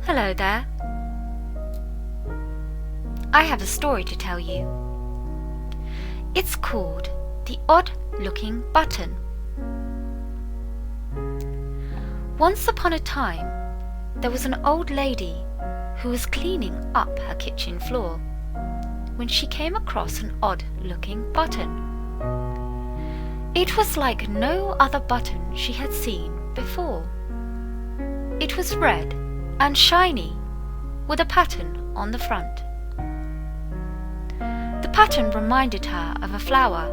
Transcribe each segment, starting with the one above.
Hello there. I have a story to tell you. It's called The Odd-Looking Button. Once upon a time, there was an old lady who was cleaning up her kitchen floor when she came across an odd-looking button. It was like no other button she had seen before. It was red and shiny, with a pattern on the front. The pattern reminded her of a flower,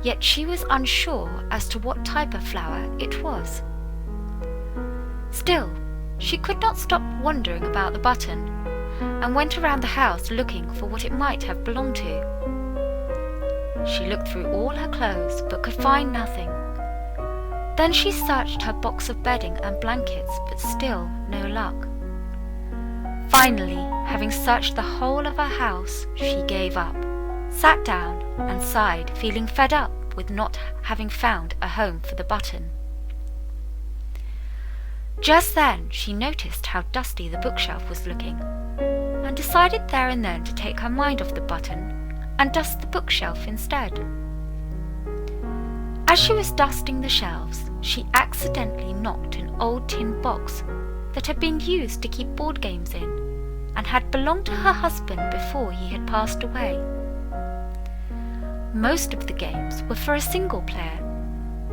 yet she was unsure as to what type of flower it was. Still, she could not stop wondering about the button, and went around the house looking for what it might have belonged to. She looked through all her clothes but could find nothing. Then she searched her box of bedding and blankets, but still no luck. Finally, having searched the whole of her house, she gave up, sat down and sighed, feeling fed up with not having found a home for the button. Just then she noticed how dusty the bookshelf was looking, and decided there and then to take her mind off the button and dust the bookshelf instead. As she was dusting the shelves, she accidentally knocked an old tin box that had been used to keep board games in, and had belonged to her husband before he had passed away. Most of the games were for a single player,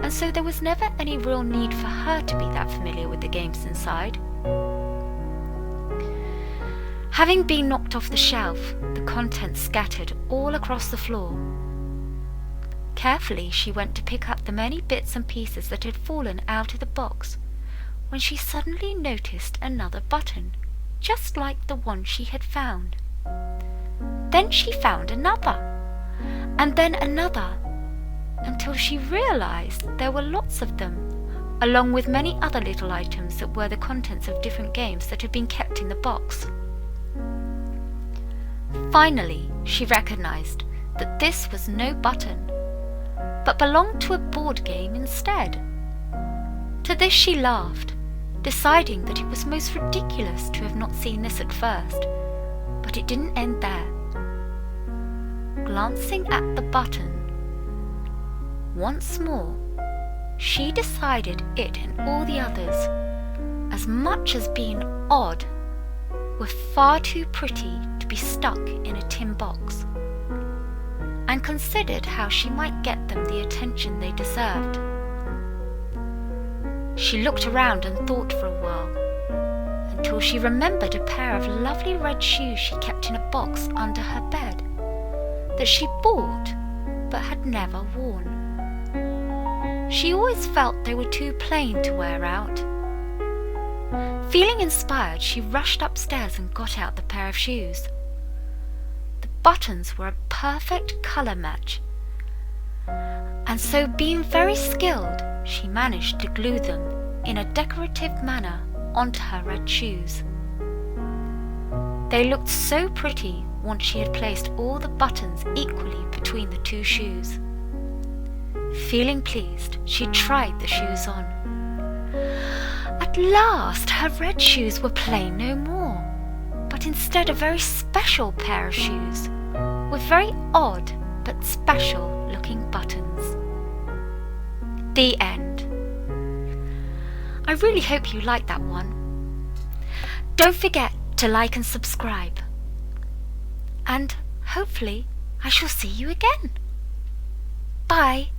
and so there was never any real need for her to be that familiar with the games inside. Having been knocked off the shelf, the contents scattered all across the floor. Carefully she went to pick up the many bits and pieces that had fallen out of the box, when she suddenly noticed another button, just like the one she had found. Then she found another, and then another, until she realized there were lots of them, along with many other little items that were the contents of different games that had been kept in the box. Finally, she recognized that this was no button, but belonged to a board game instead. To this she laughed, deciding that it was most ridiculous to have not seen this at first, but it didn't end there. Glancing at the button once more, she decided it and all the others, as much as being odd, were far too pretty to be stuck in a tin box, and considered how she might get them the attention they deserved. She looked around and thought for a while, until she remembered a pair of lovely red shoes she kept in a box under her bed, that she bought but had never worn. She always felt they were too plain to wear out. Feeling inspired, she rushed upstairs and got out the pair of shoes. The buttons were a perfect colour match, and so being very skilled, she managed to glue them in a decorative manner onto her red shoes. They looked so pretty once she had placed all the buttons equally between the two shoes. Feeling pleased, she tried the shoes on. At last her red shoes were plain no more, but instead a very special pair of shoes, with very odd but special looking buttons. The end. I really hope you liked that one. Don't forget to like and subscribe. And hopefully I shall see you again. Bye.